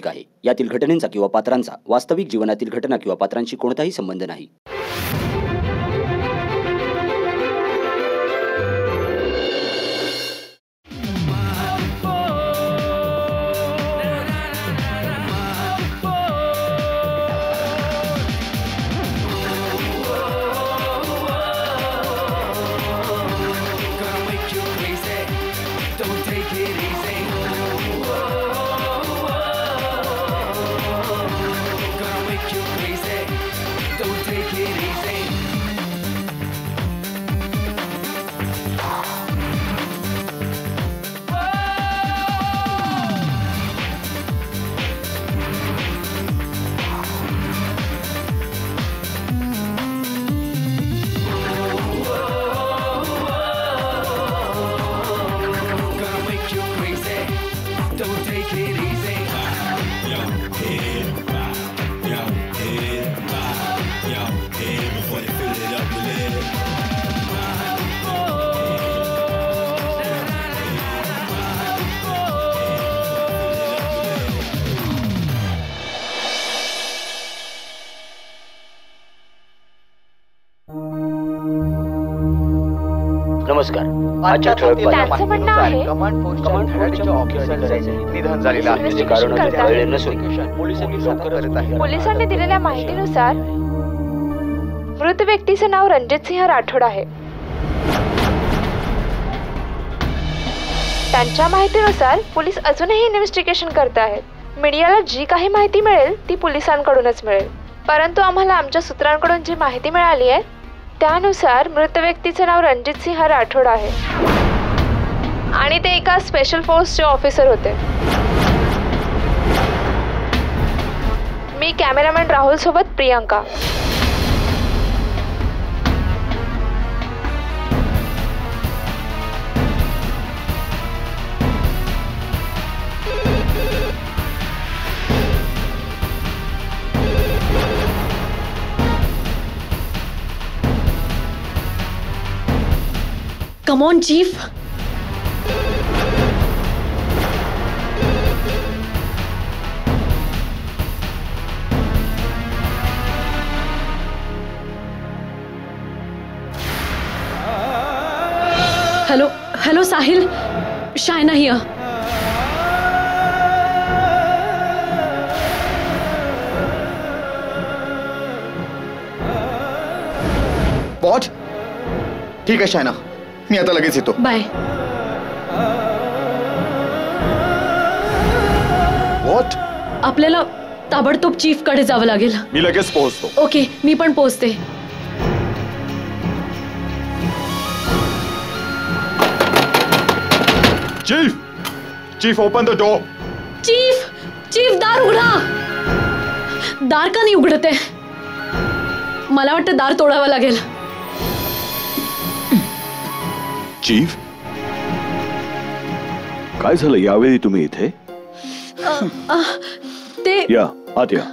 आहे यातील घटनेचा किंवा पात्रांचा वास्तविक जीवनातील घटना किंवा पात्रांशी कोणताही संबंध नाही. नमस्कार. त्यांचं म्हणणं आहे निधन झालेलं आहे. पोलिसांनी दिलेल्या माहितीनुसार मृत व्यक्तीचं नाव रणजित सिंह राठोड आहे. त्यांच्या माहितीनुसार पोलीस अजूनही इन्व्हेस्टिगेशन करत आहेत. मीडियाला जी काही माहिती मिळेल ती पोलिसांकडूनच मिळेल, परंतु आम्हाला आमच्या सूत्रांकडून जी माहिती मिळाली आहे त्यानुसार मृत व्यक्तीचे नाव रणजित सिंह राठोड आहे आणि ते एका स्पेशल फोर्सचे ऑफिसर होते. मी कॅमेरामॅन राहुल सोबत Priyanka. Come on, Chief. Hello, Sahil. Shaina here. What? ठीक आहे शायना, मी आता लगेच येतो. बाय. व्हॉट? आपल्याला ताबडतोब चीफ कडे जावं लागेल. मी लगेच पोहोचतो. ओके, मी पण पोहोचते. Chief open the door. Chief दार उघडा. दार का नाही उघडत आहे? मला वाटतं दार तोडावं लागेल. चीफ, काय झालं यावेळी तुम्ही इथे? ते या आत या.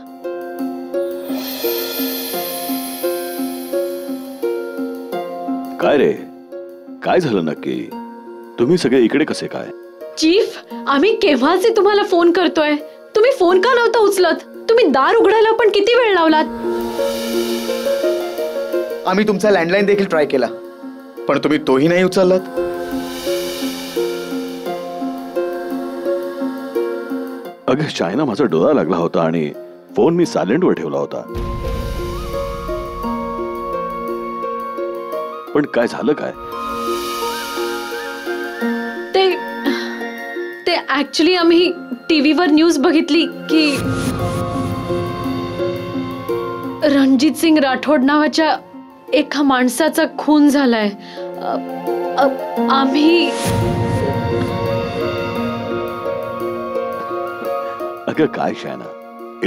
काय रे, काय झालं नक्की? तुम्ही सगळे इकडे कसे काय? चीफ, आम्ही केव्हाचे तुम्हाला फोन करतोय. तुम्ही फोन का नव्हता उचलत? तुम्ही दार उघडायला पण किती वेळ लावलात? आम्ही तुमचा लँडलाईन देखील ट्राय केला, पण तुम्ही तोही नाही उचललात. अगं शायना, माझा डोळा लागला होता आणि फोन मी सायलेंट वर ठेवला होता. पण काय झालं काय? ते ऍक्च्युली आम्ही टीव्हीवर न्यूज बघितली की रणजित सिंग राठोड नावाच्या एका माणसाचा खून झालाय. आम्ही अगं काय शायना,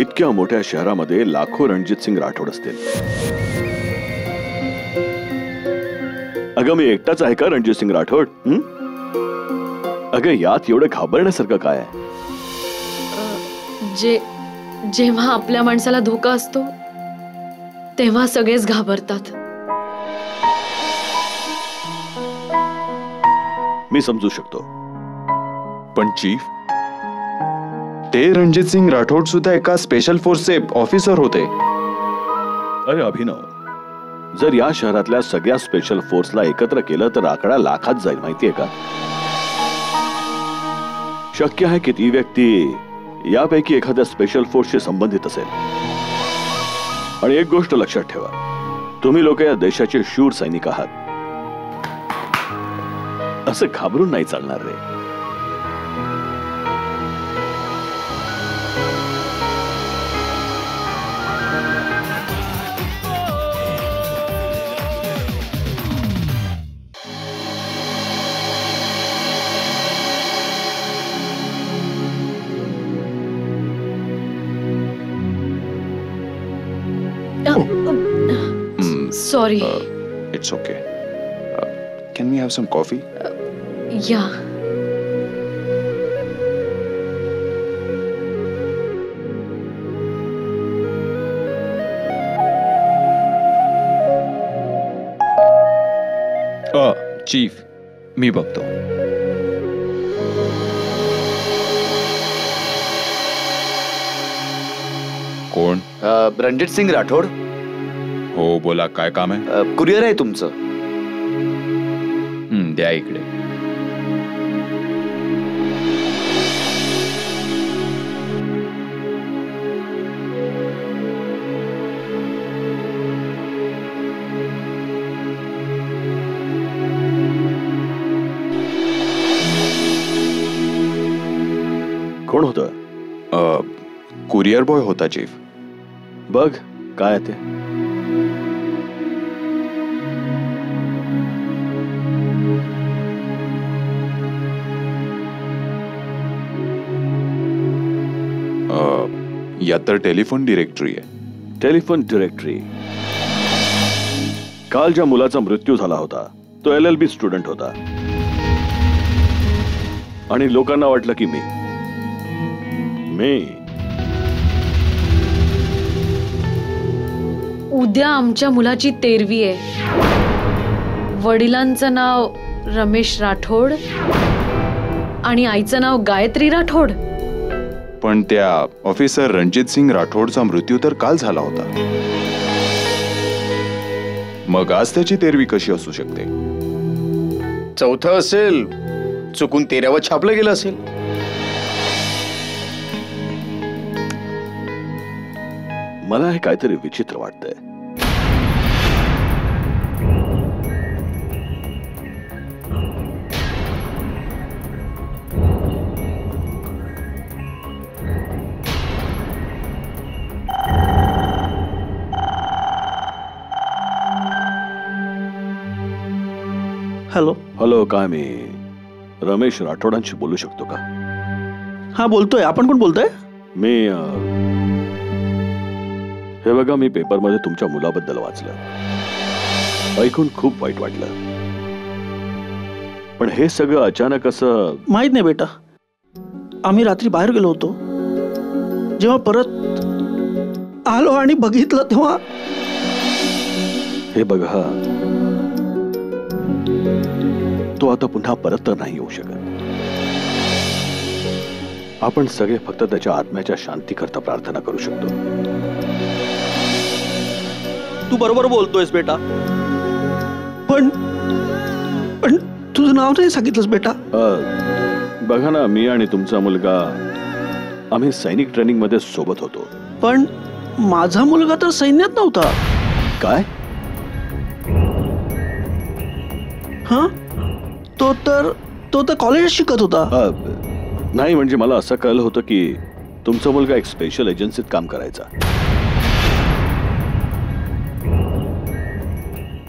इतक्या मोठ्या शहरामध्ये लाखो रणजित सिंग राठोड असतील. अगं मी एकटाच आहे का रणजित सिंग राठोड? अगं यात एवढं घाबरण्यासारखं काय आहे? जेव्हा आपल्या माणसाला धोका असतो तेव्हा सगळेच घाबरतात. मी समजू शकतो. पण चीफ, ते रणजित सिंग राठोड सुद्धा एका स्पेशल फोर्सचे ऑफिसर होते. अरे अभिनव, जर या शहरातल्या सगळ्या स्पेशल फोर्सला एकत्र केलं तर आकडा लाखात जाईल, माहितीये का? शक्य आहे की ती व्यक्ती यापैकी एखाद्या स्पेशल फोर्सशी संबंधित असेल. आणि एक गोष्ट लक्षात ठेवा, तुम्ही लोक या देशाचे शूर सैनिक आहात. असं घाबरून नाही चालणार रे. Sorry. It's okay. Can we have some coffee? Yeah. Chief, मी बघतो. कोण? रणजित सिंग राठोड. हो, बोला, काय काम आहे? कुरिअर आहे तुमचं. द्या इकडे. कोण होतं? कुरिअर बॉय होता चीफ. बघ काय आहे ते. यात तर टेलिफोन डिरेक्टरी आहे. Telephone directory. काल ज्या मुलाचा मृत्यू झाला होता तो LLB स्टुडंट होता. आणि लोकांना वाटलं की मी उद्या आमच्या मुलाची 13वी आहे. वडिलांचं नाव रमेश राठोड आणि आईचं नाव गायत्री राठोड. पण त्या ऑफिसर रणजित सिंग राठोडचा मृत्यू तर काल झाला होता. मग आज त्याची 13वी कशी असू शकते? चौथं असेल, चुकून 13वं छापलं गेलं असेल. मला हे काहीतरी विचित्र वाटतंय. हॅलो. हॅलो, काय मी रमेश राठोडांशी बोलू शकतो का? हा, बोलतोय. आपण कोण बोलतोय? मी हे बघा, मी पेपरमध्ये तुमच्या मुलाबद्दल वाचलं. ऐकून खूप वाईट वाटलं. पण हे सगळं अचानक असं. माहित नाही बेटा, आम्ही रात्री बाहेर गेलो होतो. जेव्हा परत आलो आणि बघितलं तेव्हा. हे बघा, तो आता पुन्हा परत तर नाही येऊ शकत. आपण सगळे फक्त त्याच्या आत्म्याच्या शांती करता प्रार्थना करू शकतो. तू बरोबर बोलतोयस बेटा. पण पण तुझं नाव नाही सांगितलंस बेटा. बघा ना, मी आणि तुमचा मुलगा आम्ही सैनिक ट्रेनिंग मध्ये सोबत होतो. पण माझा मुलगा तर सैन्यात नव्हता. काय? हा, तो तर कॉलेजात शिकत होता. नाही, म्हणजे मला असं कळलं होतं की तुमचा मुलगा एक स्पेशल एजन्सीत काम करायचा.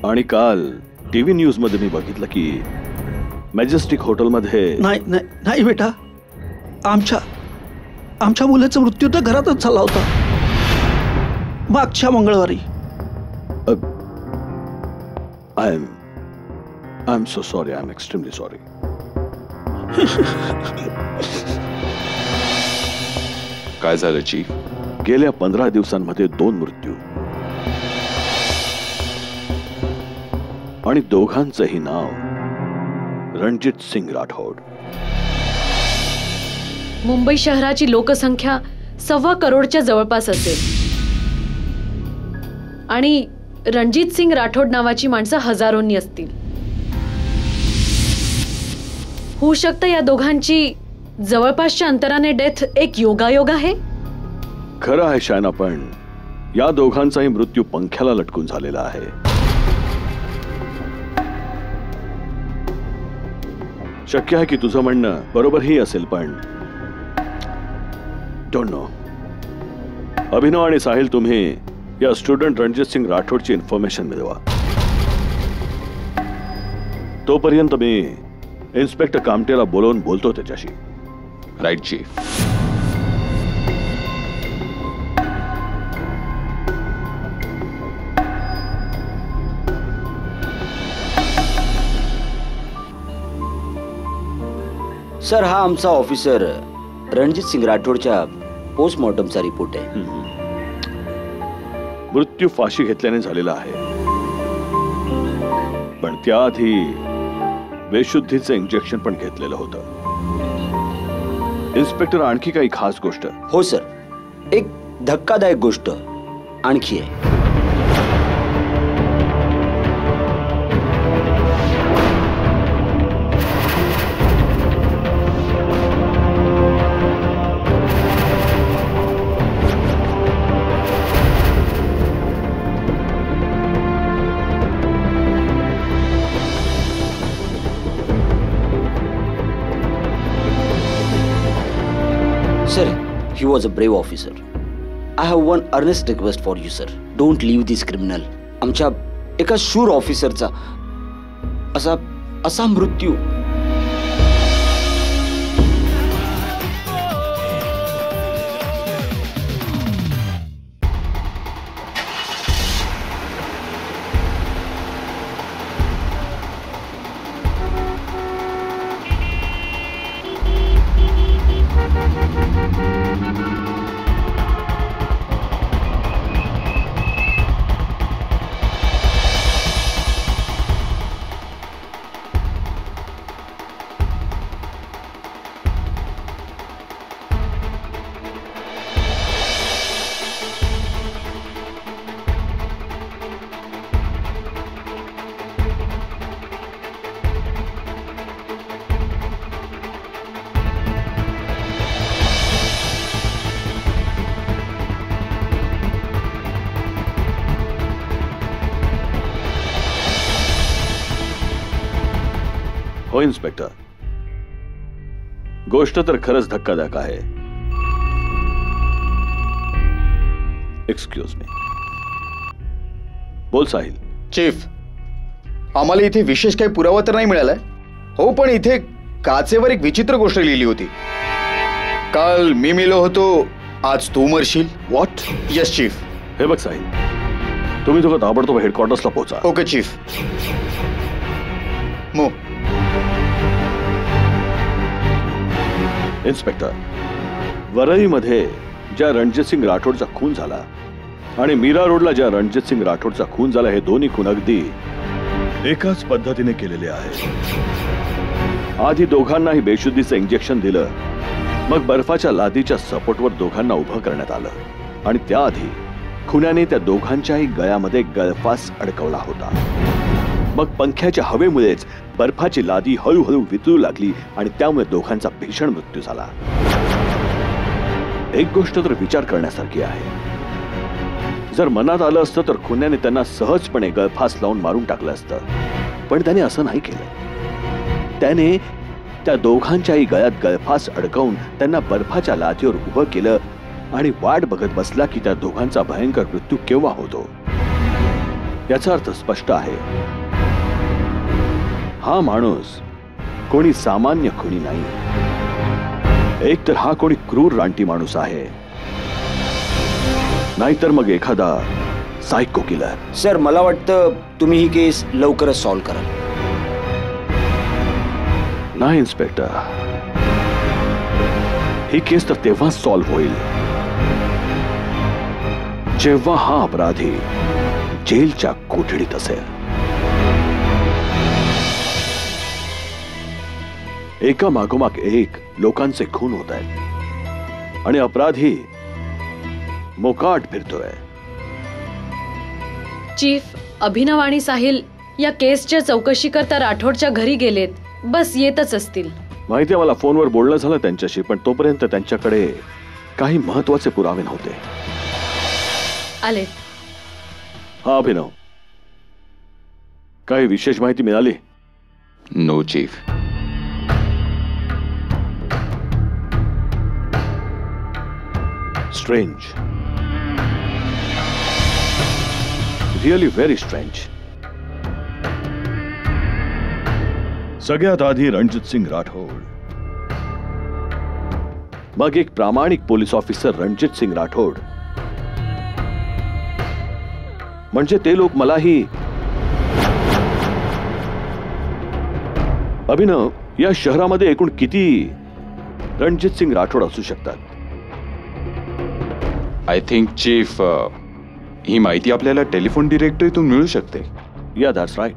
आणि काल TV न्यूज मध्ये मी बघितलं की मॅजेस्टिक हॉटेलमध्ये. नाही बेटा, आमच्या मुलाचा मृत्यू तर घरातच झाला होता, मागच्या मंगळवारी. I'm so sorry. I'm extremely sorry. काय झालं चीफ? गेल्या 15 दिवसांमध्ये 2 मृत्यू आणि दोघांचंही नाव रणजित सिंग राठोड. मुंबई शहराची लोकसंख्या 1.25 करोडच्या जवळपास असेल आणि रणजित सिंग राठोड नावाची माणसं हजारोंनी असतील. होऊ शकतं या दोघांची जवळपासच्या अंतराने डेथ एक योगायोग आहे. खरं आहे शायना, पण या दोघांचाही मृत्यू पंख्याला लटकून झालेला आहे. शक्य आहे की तुझं म्हणणं बरोबरही असेल, पण डोंट नो. अभिनव आणि साहिल, तुम्ही या स्टुडंट रणजित सिंग राठोडची इन्फॉर्मेशन मिळवा. तोपर्यंत मी इन्स्पेक्टर कामटेला बोलवून बोलतो त्याच्याशी. Right chief. सर, हा आमचा ऑफिसर रणजित सिंग राठोडच्या पोस्टमॉर्टमचा रिपोर्ट आहे. मृत्यू फाशी घेतल्याने झालेला आहे, पण त्याआधी बेशुद्धीचं इंजेक्शन पण घेतलेलं होतं. इन्स्पेक्टर, आणखी काही खास गोष्ट? हो सर, एक धक्कादायक गोष्ट आणखी आहे. Sir, he was a brave officer. I have one earnest request for you, sir. Don't leave this criminal. आमच्या एका शूर ऑफिसरचा असा मृत्यू. हो इन्स्पेक्टर, गोष्ट तर खरंच धक्कादायक आहे. Excuse me. बोल साहिल. चीफ, आम्हाला इथे विशेष काही पुरावा तर नाही मिळालाय. हो, पण इथे काचेवर एक विचित्र गोष्ट लिहिली होती. काल मी मेलो होतो, आज तू मरशील. व्हॉट? Yes chief. हे बघ साहिल, तुम्ही दोघं ताबडतोब हेडक्वार्टर्सला पोहोचा. Okay chief. मो. इन्स्पेक्टर, वरळीमध्ये ज्या रणजित सिंग राठोडचा खून झाला आणि मीरा रोडला ज्या रणजित सिंग राठोडचा खून झाला, हे दोन्ही खून अगदी एकाच पद्धतीने केलेले आहेत. आधी दोघांनाही बेशुद्धीचं इंजेक्शन दिलं, मग बर्फाच्या लादीच्या सपोर्टवर दोघांना उभं करण्यात आलं आणि त्याआधी खुन्याने त्या दोघांच्याही गळ्यामध्ये गळफास अडकवला होता. मग पंख्याच्या हवेमुळेच बर्फाची लादी हळूहळू वितळू लागली आणि त्यामुळे दोघांचा भीषण मृत्यू झाला. एक गोष्ट तर विचार करण्यासारखी आहे. जर मनात आलं असतं तर खुन्याने त्यांना सहजपणे गळफास लावून मारून टाकलं असतं, पण त्याने असं नाही केलं. त्याने त्या दोघांच्याही गळ्यात गळफास अडकवून त्यांना बर्फाच्या लादीवर उभं केलं आणि वाट बघत बसला की त्या दोघांचा भयंकर मृत्यू केव्हा होतो. याचा अर्थ स्पष्ट आहे, हा माणूस कोणी सामान्य खुनी नाही. एक तर हा कोणी क्रूर रानटी माणूस आहे, नाहीतर मग एखादा सायको किलर. सर, मला वाटतं तुम्ही ही केस लवकरच सॉल्व्ह कराल. नाही इन्स्पेक्टर, ही केस तर तेव्हाच सॉल्व्ह होईल जेव्हा हा अपराधी जेलच्या कोठडीत असेल. एका मागोमाग एक लोकांचे खून होत आहेत आणि अपराधी मोकाट फिरतोय. चीफ, अभिनव आणि साहिल या केसच्या चौकशी करता राठोडच्या घरी गेलेत. बस येतच असतील. माहिती मला फोनवर बोलणं झालं त्यांच्याशी, पण तोपर्यंत त्यांच्याकडे काही महत्वाचे पुरावे नव्हते. आले. हा अभिनव, काही विशेष माहिती मिळाली? No chief. Strange, really very strange. सगळ्यात आधी रणजित सिंग राठोड, मग एक प्रामाणिक पोलीस ऑफिसर रणजित सिंग राठोड. म्हणजे ते लोक मलाही. अभिनव, या शहरामध्ये एकूण किती रणजित सिंग राठोड असू शकतात? आय थिंक चीफ, ही माहिती आपल्याला टेलिफोन डिरेक्टरीतून मिळू शकते. या, दॅट्स राईट.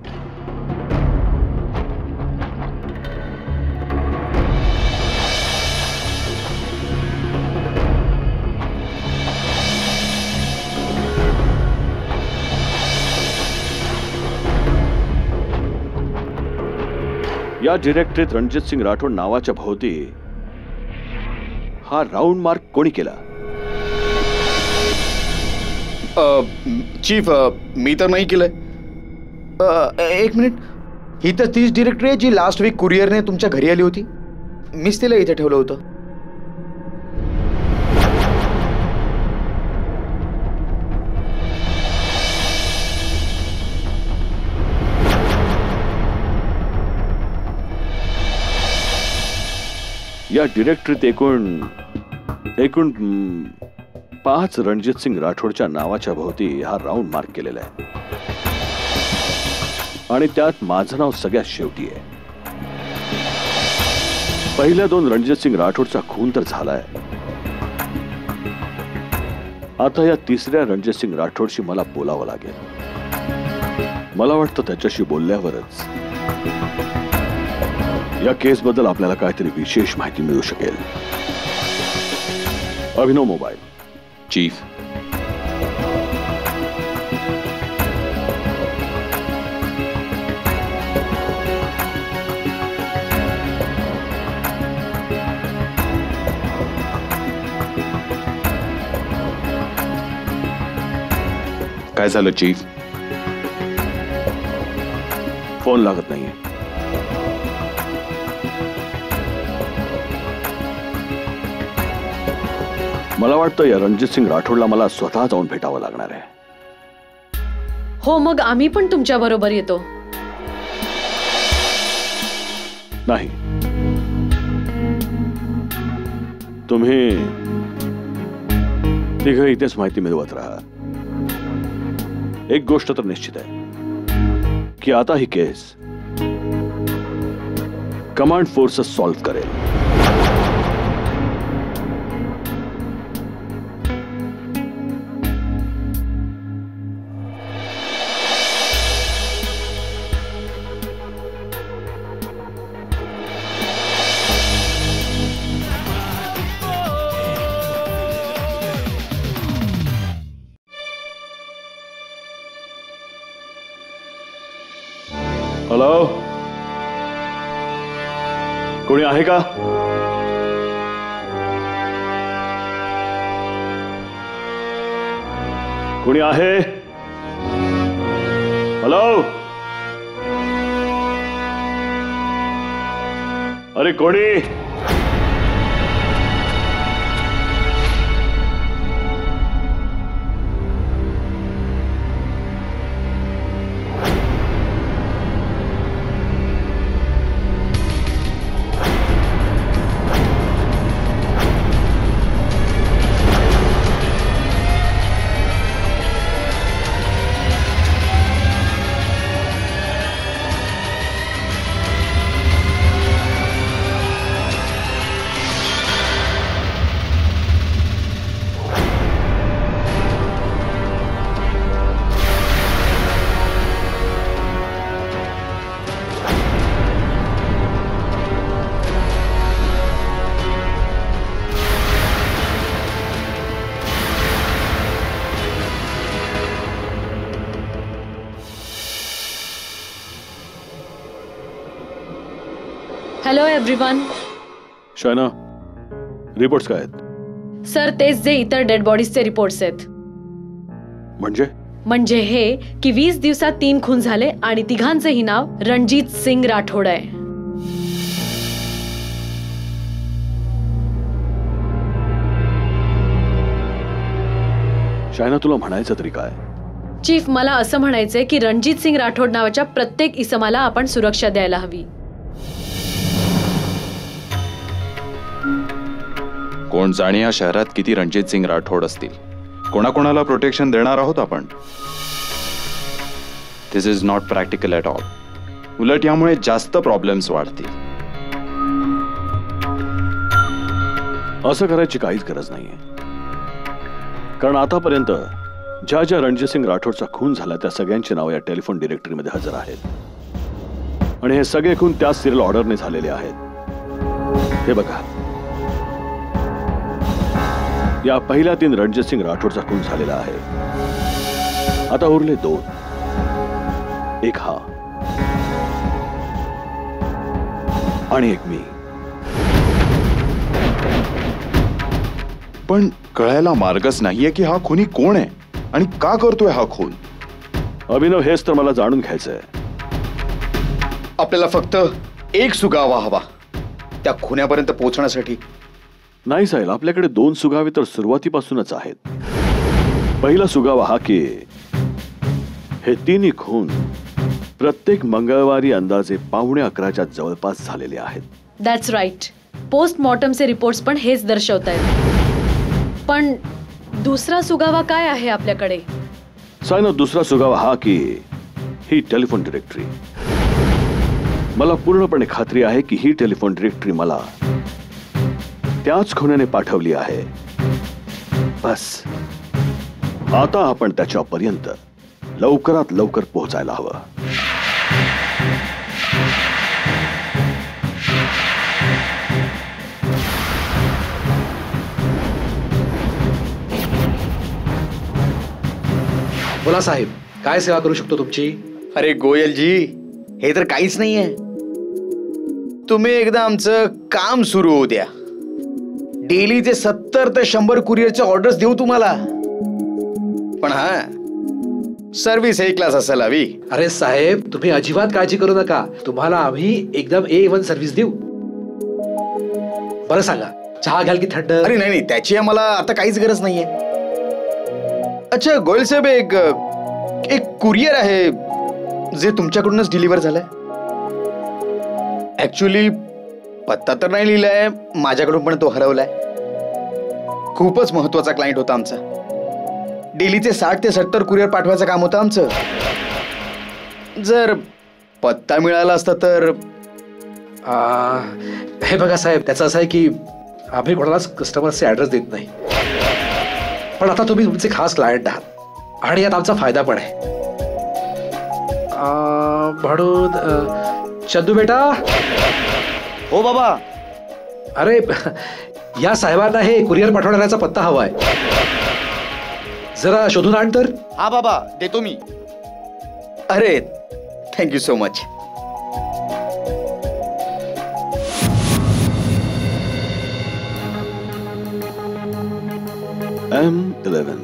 या डिरेक्टरीत रणजित सिंग राठोड नावाच्या भोवती हा राऊंड मार्क कोणी केला? चीफ, मी तर नाही केलंय. एक मिनिट, ही तर तीच डिरेक्टरी आहे जी लास्ट वीक कुरिअरने तुमच्या घरी आली होती. मीच तिला इथे ठेवलं होतं. या डिरेक्टरीत एकूण 5 रणजित सिंग राठोडच्या नावाच्या भोवती हा राऊंड मार्क केलेला आहे आणि त्यात माझं नाव सगळ्यात शेवटी आहे. पहिल्या 2 रणजित सिंग राठोडचा खून तर झालाय. आता या तिसऱ्या रणजित सिंग राठोडशी मला बोलावं लागेल. मला वाटतं त्याच्याशी बोलल्यावरच या केस बद्दल आपल्याला काहीतरी विशेष माहिती मिळू शकेल. अभिनव, मोबाईल. चीफ. काय झालं चीफ? फोन लागत नाहीये. मला वाटतं या रणजित सिंग राठोडला मला स्वतः जाऊन भेटावं लागणार आहे. हो, मग आम्ही पण तुमच्या बरोबर येतो. नाही, तुम्ही तिघं इथेच माहिती मिळवत राहा. एक गोष्ट तर निश्चित आहे की आता ही केस कमांड फोर्सेस सॉल्व्ह करेल. हॅलो, कोणी आहे का? कोणी आहे? हॅलो, अरे कोणी? Hello everyone. शायना, रिपोर्ट्स काय आहेत? सर, तेच जे इतर डेड बॉडीजचे रिपोर्ट्स आहेत. म्हणजे हे की 20 दिवसात 3 खून झाले आणि तिघांचेही नाव रणजित सिंग राठोड आहे. शायना, तुला म्हणायचं तरी काय? चीफ, मला असं म्हणायचंय की रणजित सिंग राठोड नावाच्या प्रत्येक इसमाला आपण सुरक्षा द्यायला हवी. कोण जाणे या शहरात किती रणजित सिंग राठोड असतील, कोणाकोणाला प्रोटेक्शन देणार आहोत आपण? This is not practical at all. उलट यामुळे जास्त प्रॉब्लेम्स वाढतील. असं करायची काहीच गरज नाहीये, कारण आतापर्यंत ज्या ज्या रणजित सिंग राठोडचा खून झाला त्या सगळ्यांची नाव या टेलिफोन डिरेक्टरीमध्ये हजर आहेत. आणि हे सगळे खून त्याच सिरियल ऑर्डरने झालेले आहेत. हे बघा, या पहिल्या 3 रणजित सिंग राठोडचा खून झालेला आहे. आता उरले 2. एक हा आणि एक मी. पण कळायला मार्गच नाहीये की हा खुनी कोण आहे आणि का करतोय हा खून. अभिनव, हेच तर मला जाणून घ्यायचंय. आपल्याला फक्त एक सुगावा हवा त्या खुन्यापर्यंत पोहोचण्यासाठी. नाही साहेब, आपल्याकडे 2 सुगावे तर सुरुवातीपासूनच आहेत. पहिला सुगावा हा की हे 3 खून प्रत्येक मंगळवारी अंदाजे 11:15च्या जवळपास झालेले आहेत. That's right. पोस्टमॉर्टमचे रिपोर्ट्स पण हेच दर्शवत आहेत. पण दुसरा सुगावा काय आहे आपल्याकडे? सायना, दुसरा सुगावा हा की ही टेलिफोन डिरेक्टरी. मला पूर्णपणे खात्री आहे की ही टेलिफोन डिरेक्टरी मला त्याच खुन्याने पाठवली आहे. बस आता आपण त्याच्यापर्यंत लवकरात लवकर पोहोचायला हवं. बोला साहेब, काय सेवा करू शकतो तुमची? अरे गोयलजी, हे तर काहीच नाहीये. तुम्ही एकदा आमचं काम सुरू होऊ द्या. डेलीचे 70 ते 100 कुरिअरचे ऑर्डर्स देऊ तुम्हाला. पण हा, सर्व्हिस A क्लास असायला हवी. अरे साहेब, तुम्ही अजिबात काळजी करू नका. तुम्हाला आम्ही एकदम A1 सर्व्हिस देऊ. बरं सांगा, चहा घ्याल की थंड? अरे नाही, त्याची आम्हाला आता काहीच गरज नाहीये. अच्छा गोयल साहेब, एक कुरिअर आहे जे तुमच्याकडूनच डिलिव्हर झालंय. ऍक्च्युली पत्ता तर नाही लिहिलाय माझ्याकडून, पण तो हरवलाय. खूपच महत्वाचा क्लायंट होता आमचा. डेलीचे 60 ते 70 कुरिअर पाठवायचं काम होतं आमचं. जर पत्ता मिळाला असता तर. हे बघा साहेब, त्याचं असं आहे की आम्ही कोणालाच कस्टमर्सचे ऍड्रेस देत नाही. पण आता तुम्ही तुमचे खास क्लायंट आहात आणि यात आमचा फायदा पण आहे. म्हणून चंदू बेटा. हो बाबा. अरे, या साहेबांना हे कुरिअर पाठवणाऱ्याचा पत्ता हवाय. जरा शोधून आण तर. हा बाबा, देतो मी. अरे thank you so much. M11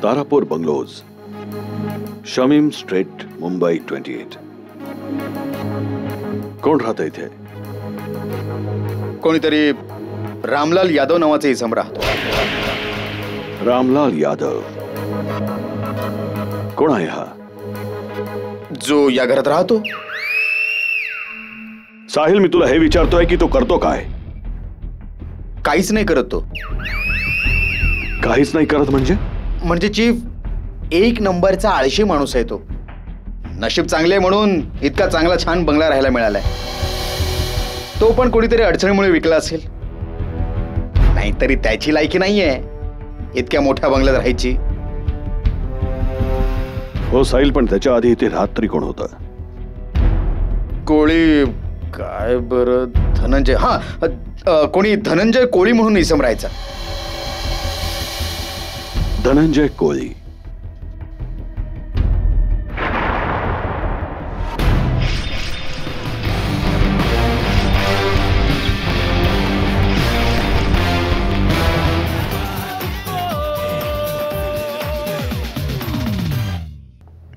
Tarapur bungalows, Shamim street, Mumbai 28. कोण राहतं इथे? कोणीतरी रामलाल यादव नावाचे इसम राहतो. रामलाल यादव कोण आहे हा? जो या घरात राहतो. साहिल, मी तुला हे विचारतोय की तो करतो काय? काहीच नाही करत तो. काहीच नाही करत म्हणजे चीफ, 1 नंबरचा आळशी माणूस आहे तो. नशीब चांगले म्हणून इतका चांगला छान बंगला राहायला मिळालाय. तो पण कोणीतरी अडचणीमुळे विकला असेल, नाहीतरी त्याची लायकी नाहीये इतक्या मोठ्या बंगल्यात राहायची. हो साहिल, पण त्याच्या आधी इथे राहत तरी कोण होतं? कोळी काय बरं, धनंजय. हा, कोणी धनंजय कोळी म्हणून इसम राहायचा. धनंजय कोळी.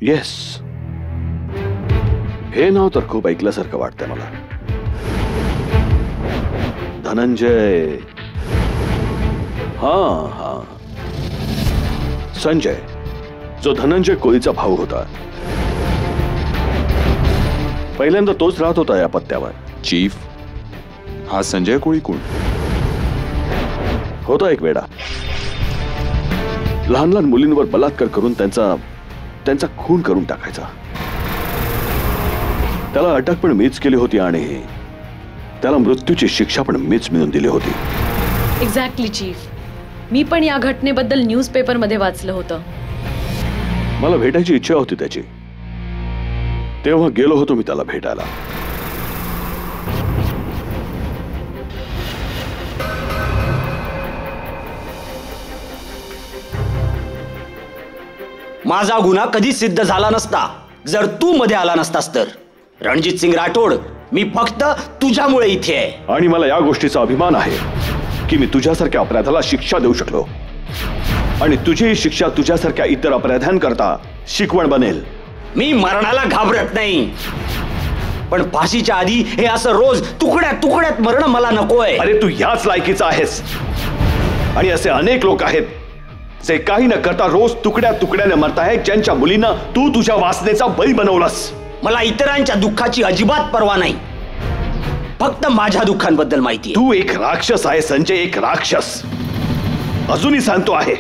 येस, हे नाव तर खूप ऐकल्यासारखं वाटतंय मला. धनंजय. हा, संजय, जो धनंजय कोळीचा भाऊ होता. पहिल्यांदा तोच राहत होता या पत्त्यावर. चीफ, हा संजय कोळी कोण? होता एक वेडा. लहान लहान मुलींवर बलात्कार करून त्यांचा खून करून टाकायचा. त्याला अटक पण मीच केली होती आणि त्याला मृत्यूची शिक्षा पण मीच मिळवून दिली होती. एक्झॅक्टली चीफ, मी पण या घटनेबद्दल न्यूजपेपरमध्ये वाचलं होतं. मला भेटायची इच्छा होती त्याची, तेव्हा गेलो होतो मी त्याला भेटायला. माझा गुन्हा कधी सिद्ध झाला नसता जर तू मध्ये आला नसतास तर. रणजित सिंग राठोड, मी फक्त तुझ्यामुळे इथे आहे. आणि मला या गोष्टीचा अभिमान आहे की मी तुझ्यासारख्या अपराधाला शिक्षा देऊ शकलो, आणि तुझी ही शिक्षा तुझ्यासारख्या इतर अपराध्यांकरता शिकवण बनेल. मी मरणाला घाबरत नाही, पण फाशीच्या आधी हे असं रोज तुकड्यात तुकड्यात मरण मला नकोय. अरे तू याच लायकीचा आहेस, आणि असे अनेक लोक आहेत जे काही न करता रोज तुकड्या तुकड्याने मरताहेत, ज्यांच्या मुलींना तू तुझ्या वासनेचा बळी बनवलास. मला इतरांच्या दुःखाची अजिबात पर्वा नाही, फक्त माझ्या दुःखांबद्दल माहिती. तू एक राक्षस आहे संजय, एक राक्षस. अजूनही सांगतो आहे,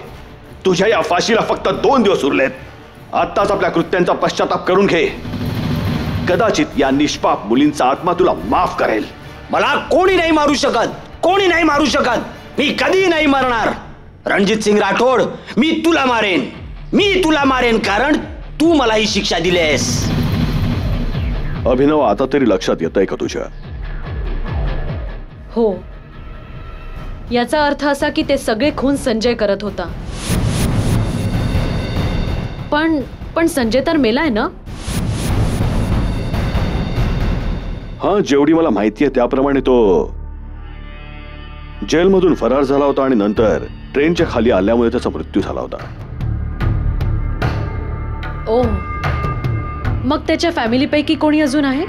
तुझ्या या फाशीला फक्त 2 दिवस उरलेत. आत्ताच आपल्या कृत्यांचा पश्चाताप करून घे. कदाचित या निष्पाप मुलींचा आत्मा तुला माफ करेल. मला कोणी नाही मारू शकत, कोणी नाही मारू शकत. मी कधी नाही मरणार. रणजित सिंग राठोड, मी तुला मारेन कारण तू मला ही शिक्षा दिलीस. अभिनव, आता तरी लक्षात येतंय का तुझ्या? हो, याचा अर्थ असा की ते सगळे खून संजय करत होता. पण संजय तर मेलाय ना? हा, जेवढी मला माहिती आहे त्याप्रमाणे तो जेलमधून फरार झाला होता आणि नंतर ट्रेनच्या खाली आल्यामुळे त्याचा मृत्यू झाला होता. ओ, मग त्याच्या फॅमिलीपैकी कोणी अजून आहे?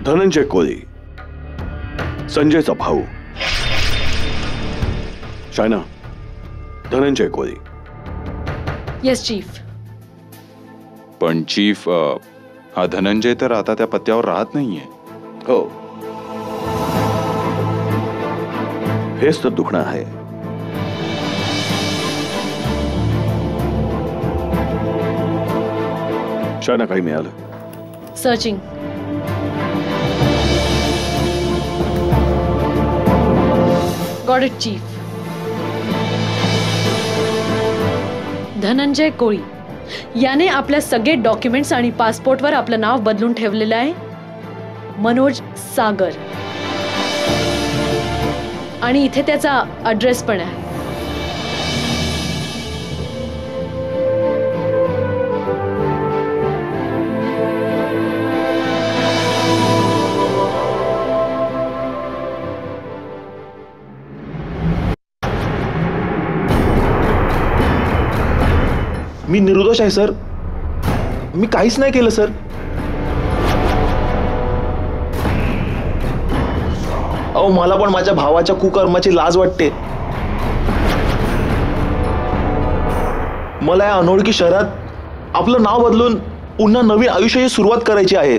धनंजय कोळी, संजयचा भाऊ. शायना, धनंजय कोळी. Yes chief. पण चीफ, हा धनंजय तर आता त्या पत्त्यावर राहत नाहीये. हो, हेच तर दुखणं आहे. शायना, काही मिळालं? Searching. Got it chief. Dhananjay Koli याने आपल्या सगळे डॉक्युमेंट्स आणि पासपोर्टवर आपलं नाव बदलून ठेवलेलं आहे मनोज सागर, आणि इथे त्याचा ॲड्रेस पण आहे. मी निर्दोष आहे सर, मी काहीच नाही केलं सर. अहो, मला पण माझ्या भावाच्या कुकर्माची लाज वाटते. मला या अनोळखी शहरात आपलं नाव बदलून पुन्हा नवीन आयुष्याची सुरुवात करायची आहे.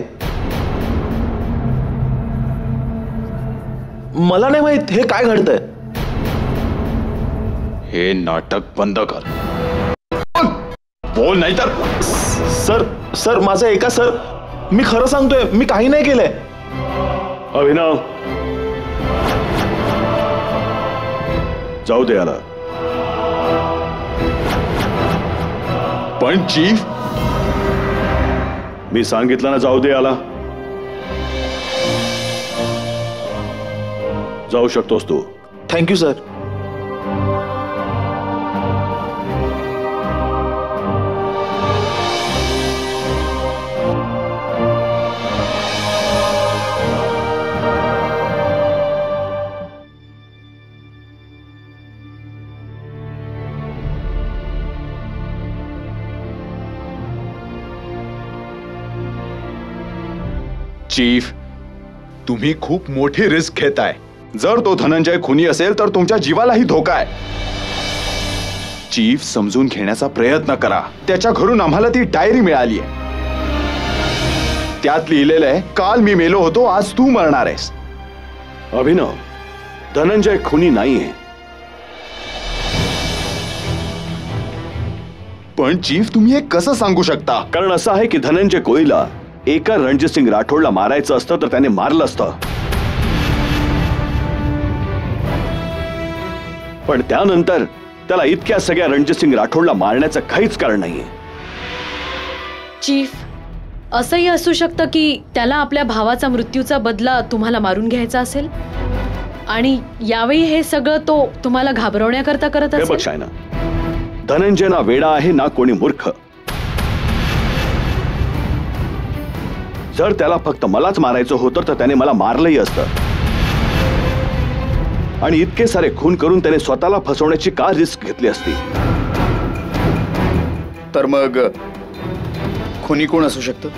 मला नाही माहित हे काय घडतंय. हे नाटक बंद कर. बोल नाही तर. सर माझं ऐका सर, मी खरं सांगतोय, मी काही नाही केलंय. अभिनव, जाऊ दे याला. पण चीफ, मी सांगितलं ना, जाऊ दे याला. जाऊ शकतोस तू. Thank you sir. चीफ, तुम्ही खूप मोठी रिस्क घेताय. जर तो धनंजय खुनी असेल तर तुमच्या जीवालाही धोका आहे. चीफ, समजून घेण्याचा प्रयत्न करा. त्याच्या घरून आम्हाला ती डायरी मिळाली आहे. त्यात लिहिलेलं आहे, काल मी मेलो होतो, आज तू मरणार आहेस. अभिनव, धनंजय खुनी नाहीये. पण चीफ, तुम्ही हे कसं सांगू शकता? कारण असं आहे की धनंजय कोळीला एका रणजित सिंग राठोडला मारायचं असतं तर त्याने मारलं असतं. पण त्यानंतर त्याला इतक्या सगळ्या रणजित सिंग राठोडला मारण्याचं काहीच कारण नाहीये. चीफ, असंही असू शकतं की त्याला आपल्या भावाचा मृत्यूचा बदला तुम्हाला मारून घ्यायचा असेल आणि यावेळी हे सगळं तो तुम्हाला घाबरवण्याकरता करत हे बघ असेल. शायना, धनंजय ना वेडा आहे ना कोणी मूर्ख. जर त्याला फक्त मलाच मारायचं होतं तर त्याने मला मारलंही असतं. आणि इतके सारे खून करून त्याने स्वतःला फसवण्याची का रिस्क घेतली असती? तर मग खुनी कोण असू शकतं?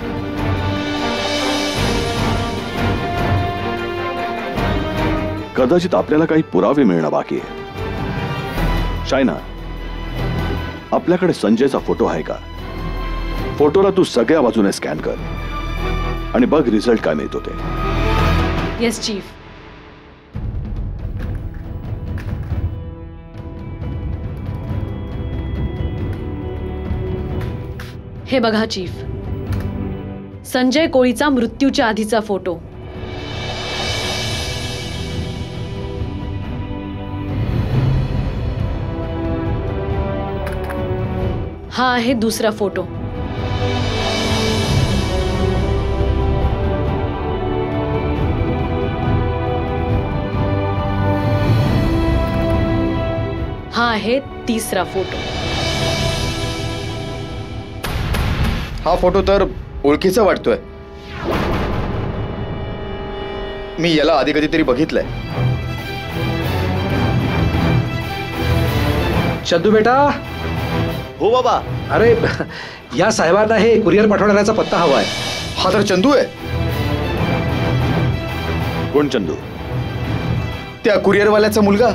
कदाचित आपल्याला काही पुरावे मिळणं बाकी आहे. शायना, आपल्याकडे संजयचा फोटो आहे का? फोटोला तू सगळ्या बाजूने स्कॅन कर आणि बघ रिझल्ट काय मिळतो ते. Yes chief. हे बघा चीफ, संजय कोळीचा मृत्यूच्या आधीचा फोटो. हा आहे दुसरा फोटो. हा आहे तिसरा फोटो. हा फोटो तर ओळखीचा वाटतोय. मी याला आधी कधीतरी बघितलंय. चंदू बेटा. हो बाबा. अरे, या साहेबांना हे कुरिअर पाठवण्याचा पत्ता हवाय. हा तर चंदू आहे. कोण चंदू? त्या कुरिअरवाल्याचा मुलगा.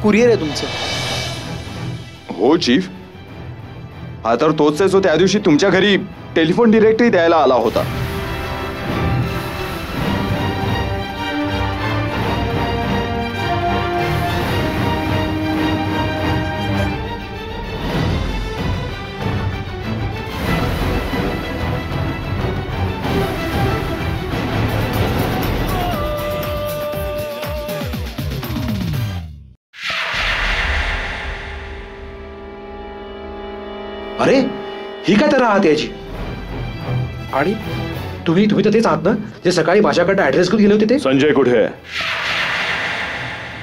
कुरिअर आहे तुमचं? हो चीफ, हा तर तोच आहे जो त्या दिवशी तुमच्या घरी टेलिफोन डिरेक्टरी द्यायला आला होता. अरे, ही काय तर आहात याची? आणि तुम्ही तर तेच आहात ना जे सकाळी माझ्याकडे ऍड्रेस घेऊन गेले होते ते? संजय कुठे आहे?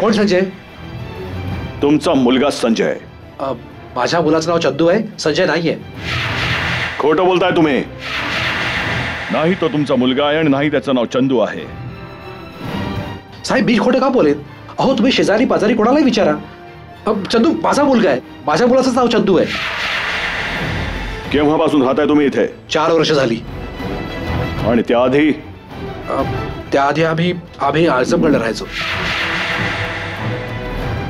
कोण संजय? तुमचा मुलगा संजय. माझ्या मुलाचं नाव चंदू आहे, संजय नाहीये. खोटं बोलताय तुम्ही. नाही तो तुमचा मुलगा आहे आणि नाही त्याचं नाव चंदू आहे. साहेब, मी खोटं का बोलेन? अहो, तुम्ही शेजारी पाजारी कोणालाही विचारा. चंदू माझा मुलगा आहे. माझ्या मुलाचं नाव चंदू आहे. केव्हापासून राहताय तुम्ही इथे? 4 वर्ष झाली. आणि त्याआधी? त्याआधी आम्ही आजमगडला राहायचो.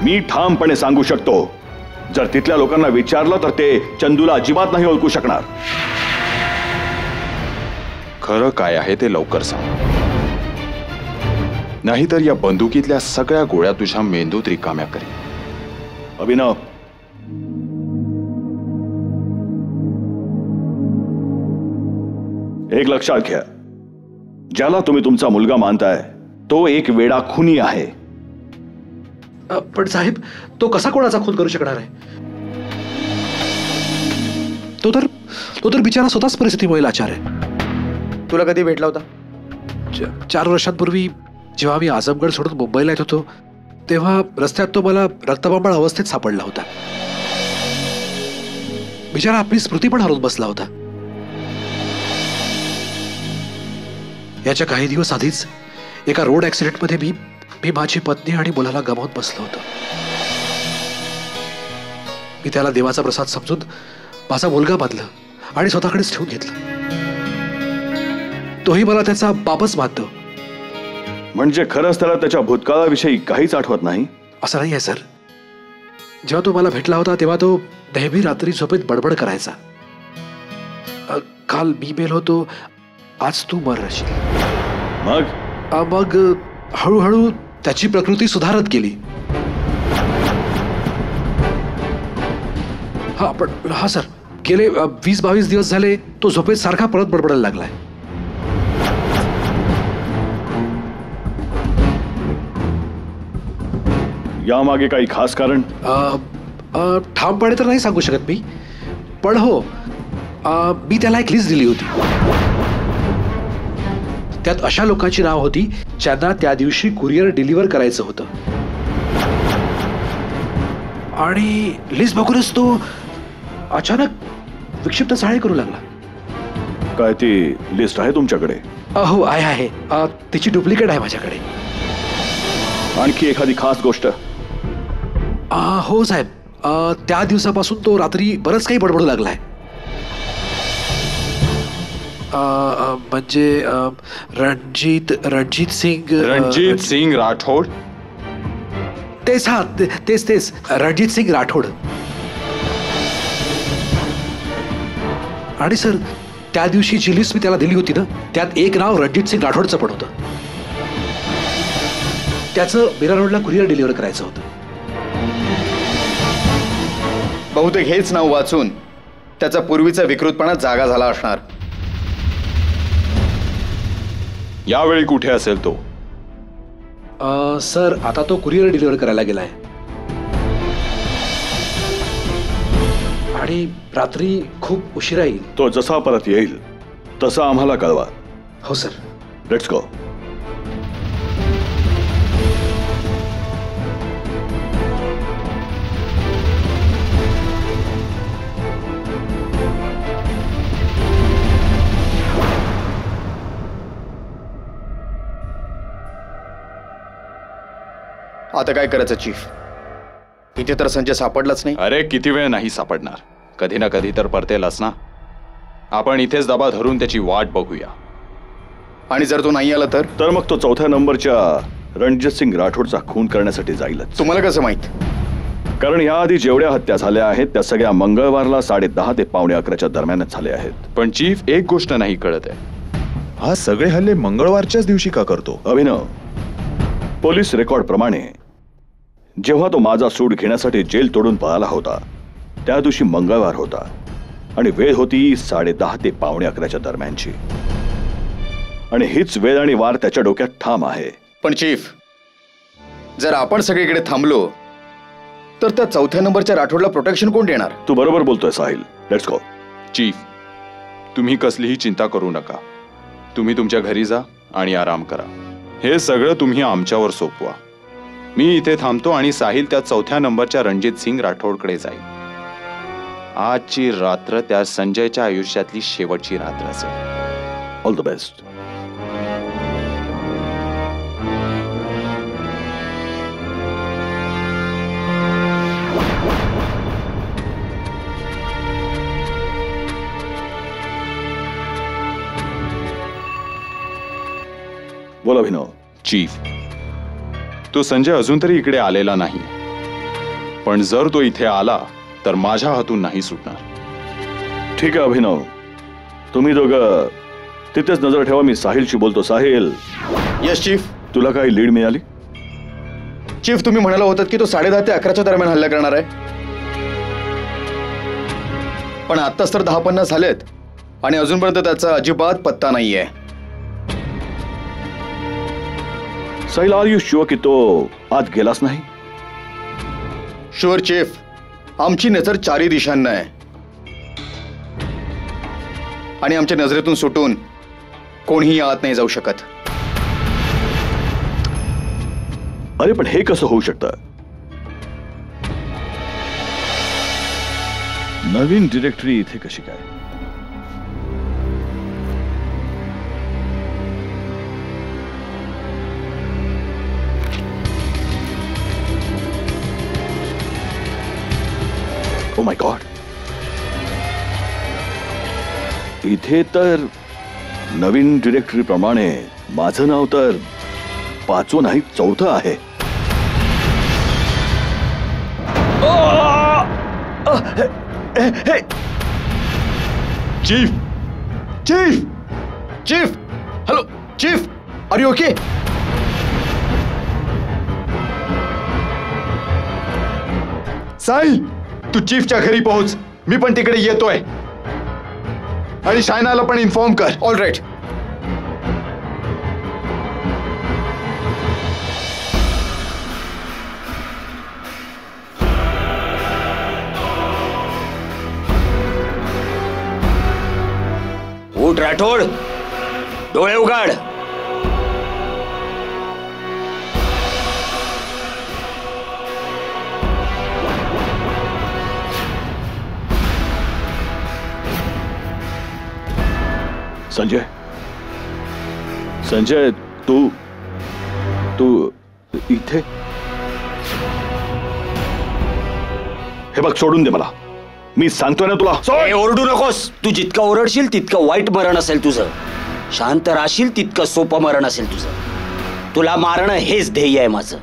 मी ठामपणे सांगू शकतो, जर तिथल्या लोकांना विचारलं तर ते चंदूला अजिबात नाही ओळखू शकणार. खरं काय आहे ते लवकर सांग, नाहीतर या बंदुकीतल्या सगळ्या गोळ्या तुझ्या मेंदूत रिकाम्या करी. अभिनव, एक लक्षात घ्या, ज्याला तुम्ही तुमचा मुलगा मानताय तो एक वेडा खुनी आहे. पण साहेब, तो कसा कोणाचा खून करू शकणार आहे? तो तर बिचारा स्वतःच परिस्थितीमुळे लाचार आहे. तुला कधी भेटला होता? 4 वर्षांपूर्वी जेव्हा मी आझमगड सोडून मुंबईला येत होतो तेव्हा रस्त्यात तो मला रक्तबंबाळ अवस्थेत सापडला होता. बिचारा आपली स्मृती पण हरवून बसला होता. याच्या काही दिवस आधीच एका रोड ऍक्सिडेंटमध्ये मी माझी पत्नी आणि मुलाला गमावून बसलो होतो. मी त्याला देवाचा प्रसाद समजून माझा मुलगा बांधला आणि स्वतःकडेच ठेवून घेतलं. तोही मला त्याचा बापच मानतो. म्हणजे खरंच त्याला त्याच्या भूतकाळाविषयी काहीच आठवत नाही? असं नाही आहे सर. जेव्हा तो मला भेटला होता तेव्हा तो नेहमी रात्री झोपेत बडबड करायचा. काल मी मेलो होतो, आज तू मरशील. मग हळूहळू त्याची प्रकृती सुधारत गेली. हा सर, गेले 20-22 दिवस झाले तो झोपेत सारखा परत बडबडायला लागलाय. यामागे काही खास कारण? ठामपणे तर नाही सांगू शकत मी, पण हो, मी त्याला एक लिस्ट दिली होती. त्यात अशा लोकांची नाव होती ज्यांना त्या दिवशी कुरिअर डिलिव्हर करायचं होतं. आणि लिस्ट बघूनच तो अचानक विक्षिप्त चाळे करू लागला. काय ती लिस्ट आहे तुमच्याकडे? हो आहे. तिची डुप्लिकेट आहे माझ्याकडे. आणखी एखादी खास गोष्ट? हो साहेब, त्या दिवसापासून तो रात्री बरंच काही बडबडू लागलाय. म्हणजे रणजित सिंग राठोड. तेच रणजित सिंग राठोड. आणि सर, त्या दिवशी जी लिस्ट मी त्याला दिली होती ना, त्यात एक नाव रणजित सिंग राठोडचं पण होतं. त्याचं मीरा रोडला कुरिअर डिलिव्हर करायचं होतं. बहुतेक हेच नाव वाचून त्याचा पूर्वीचा विकृतपणा जागा झाला असणार. यावेळी कुठे असेल तो? सर, आता तो कुरिअर डिलिव्हर करायला गेलाय आणि रात्री खूप उशिरा येईल. तो जसा परत येईल तसा आम्हाला कळवा. हो सर. Let's go. आता काय करायचं चीफ? इथे तर संजय सापडलाच नाही. अरे किती वेळ नाही सापडणार, कधी ना कधी तर परतेलच ना. आपण इथेच दबा धरून त्याची वाट बघूया. आणि जर तो नाही आला तर मग तो 4थ्या नंबरच्या रणजित सिंग राठोडचा खून करण्यासाठी जाईलच. तुम्हाला कसं माहित? कारण याआधी जेवढ्या हत्या झाल्या आहेत त्या सगळ्या मंगळवारला 10:30 ते 11:45 दरम्यानच झाल्या आहेत. पण चीफ, एक गोष्ट नाही कळत आहे, हा सगळे हल्ले मंगळवारच्याच दिवशी का करतो? अभिनव, पोलीस रेकॉर्ड प्रमाणे जेव्हा तो माझा सूड घेण्यासाठी जेल तोडून पळाला होता त्या दिवशी मंगळवार होता आणि वेळ होती 10:30 ते 11:45 दरम्यानची. आणि हीच वेळ आणि वार त्याच्या डोक्यात ठाम आहे. पण चीफ, जर आपण सगळीकडे थांबलो तर त्या 4थ्या नंबरच्या राठोडला प्रोटेक्शन कोण देणार? तू बरोबर बोलतोय साहिल. Let's go. चीफ, तुम्ही कसलीही चिंता करू नका. तुम्ही तुमच्या घरी जा आणि आराम करा. हे सगळं तुम्ही आमच्यावर सोपवा. मी इथे थांबतो आणि साहिल त्या 4थ्या नंबरच्या रणजित सिंग राठोडकडे जाईल. आजची रात्र त्या संजयच्या आयुष्यातली शेवटची रात्र असेल. All the best. बोल अभिनव. चीफ, तो संजय अजून तरी इकडे आलेला नाही, पण जर तो इथे आला तर माझ्या हातून नाही सुटणार. ठीक आहे अभिनव, तुम्ही दोघं तिथेच नजर ठेवा. मी साहिलशी बोलतो. साहिल. Yes chief. तुला काही लीड मिळाली? चीफ, तुम्ही म्हणाला होतात की तो 10:30 ते 11च्या दरम्यान हल्ला करणार आहे, पण आत्ताच तर 10:50 झालेत आणि अजूनपर्यंत त्याचा अजिबात पत्ता नाहीये. साहिल, आर यू शुअर की तो आत गेलाच नाही? Sure chief. आमची नजर 4 दिशांना आहे आणि आमच्या नजरेतून सुटून कोणीही आत नाही जाऊ शकत. अरे पण हे कसं होऊ शकतं? नवीन डिरेक्टरी इथे कशी काय? ओ माय गॉड, इथे तर नवीन डिरेक्टरी प्रमाणे माझं नाव तर 5 नाही 4 आहे. Chief chief chief hello chief, are you okay? Sahil, तू चीफच्या घरी पोहोच. मी पण तिकडे येतोय. आणि शायनाला पण इन्फॉर्म कर. All right. उठ राठोड, डोळे उघड. संजय, संजय, तू इथे? हे बघ, सोडून दे मला. मी सांगतोय ना तुला. ए, ओरडू नकोस. तू जितकं ओरडशील तितकं वाईट मरण असेल तुझं. शांत राहशील तितकं सोपं मरण असेल तुझं. तुला मारणं हेच ध्येय आहे माझं.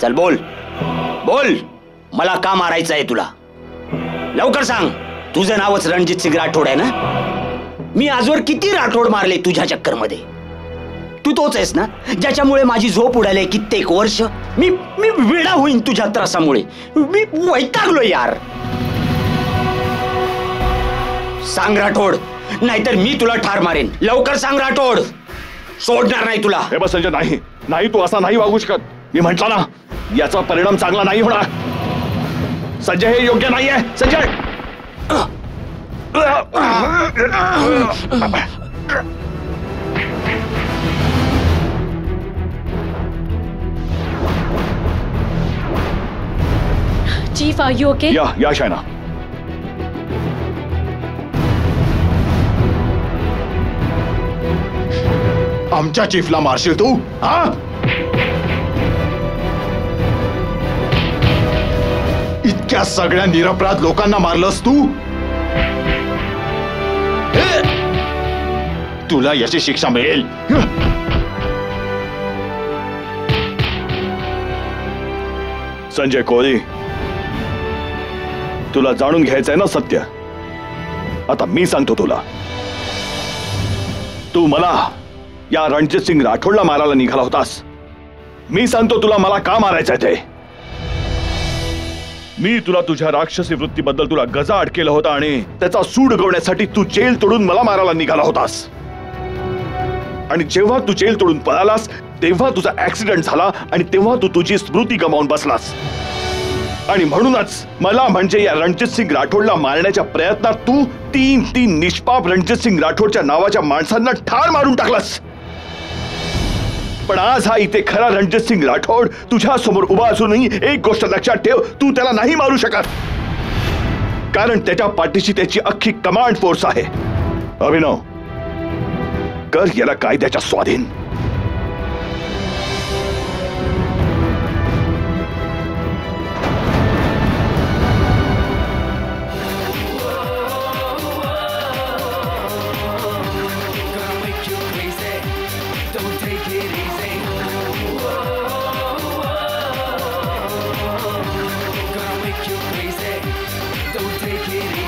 चल बोल बोल, मला का मारायचं आहे तुला? लवकर सांग. तुझं नावच रणजित सिंग राठोड आहे ना? मी आजवर किती राठोड मारले तुझ्या चक्करमध्ये? तू तोच आहेस ना ज्याच्यामुळे माझी झोप उडाली कित्येक वर्ष? मी वेडा होईन तुझ्या त्रासामुळे. मी वैतागलो यार. सांग राठोड, नाहीतर मी तुला ठार मारेन. लवकर सांग राठोड, सोडणार नाही तुला. हे बस संजय, नाही नाही, तू असा नाही वागू शकत. मी म्हंटल ना, याचा परिणाम चांगला नाही होणार. संजय, हे योग्य नाहीये. Sanjay, chief, are you okay? या शायना. आमच्या चीफला मारशील तू? हा, इतक्या सगळ्या निरपराध लोकांना मारलंस तू? तुला याची शिक्षा मिळेल. संजय कोहली, तुला जाणून घ्यायचंय ना सत्य? आता मी सांगतो तुला. तू मला या रणजित सिंग राठोडला मारायला निघाला होतास. मी सांगतो तुला मला का मारायचंय ते. मी तुला तुझ्या राक्षसी वृत्तीबद्दल तुला गजाआड केलं होता आणि त्याचा सूड उगवण्यासाठी तू जेल तोडून मला मारायला निघाला होतास. आणि जेव्हा तू जेल तोडून पळालास तेव्हा तुझा ऍक्सिडेंट झाला आणि तेव्हा तू तुझी स्मृती गमावून बसलास. आणि म्हणूनच मला म्हणजे या रणजित सिंग राठोडला मारण्याच्या प्रयत्नात तू तीन निष्पाप रणजित सिंग राठोडच्या नावाच्या माणसांना ठार मारून टाकलास. पण आज हा इथे खरा रणजित सिंग राठोड तुझ्या समोर उभा असूनही एक गोष्ट लक्षात ठेव, तू त्याला नाही मारू शकत. कारण त्याच्या पाठीशी त्याची अख्खी कमांड फोर्स आहे. अभिनव, कर याला कायद्याच्या स्वाधीन. Don't take it easy.